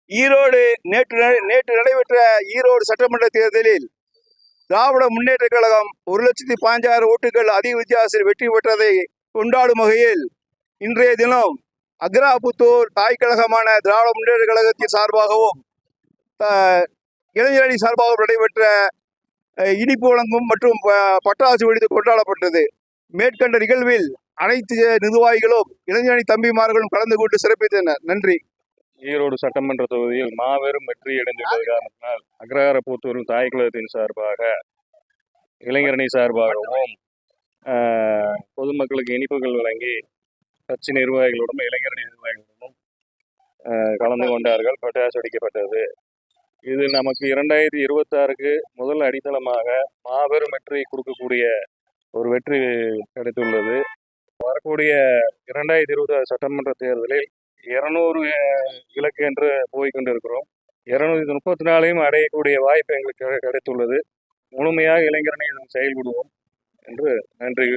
ஈரோடு நேற்று நடைபெற்ற ஈரோடு சட்டமன்ற தேர்தலில் திராவிட முன்னேற்ற கழகம் 1,15,000 ஓட்டுகள் அதிக வித்தியாசத்தில் வெற்றி பெற்றதை கொண்டாடும் வகையில் இன்றைய தினம் அக்ராபுத்தூர் தாய் கழகமான திராவிட முன்னேற்ற கழகத்தின் சார்பாகவும் இளைஞரணி சார்பாகவும் நடைபெற்ற இனிப்பு வழங்கும் மற்றும் பட்டாசு வெடித்து கொண்டாடப்பட்டது. மேற்கண்ட நிகழ்வில் அனைத்து நிர்வாகிகளும் இளைஞரணி தம்பிமார்களும் கலந்து கொண்டு சிறப்பித்தனர். நன்றி. ஈரோடு சட்டமன்ற தொகுதியில் மாபெரும் வெற்றி அடைந்துள்ளது காரணத்தினால் அக்ரஹாரபுத்தூர் தாய் கழகத்தின் சார்பாக இளைஞரணி சார்பாகவும் பொதுமக்களுக்கு இனிப்புகள் வழங்கி கட்சி நிர்வாகிகளுடன் இளைஞரணி நிர்வாகிகளுடன் கலந்து கொண்டார்கள். பட்டாசு வெடிக்கப்பட்டது. இது நமக்கு 2026க்கு முதல் அடித்தளமாக மாபெரும் வெற்றி கொடுக்கக்கூடிய ஒரு வெற்றி கிடைத்துள்ளது. வரக்கூடிய 2026 சட்டமன்ற தேர்தலில் 200 இலக்கு என்று போய்கொண்டிருக்கிறோம். 234ஐயும் அடையக்கூடிய வாய்ப்பு எங்களுக்கு கிடைத்துள்ளது. முழுமையாக இளைஞரணி செயல்படுவோம் என்று நன்றி.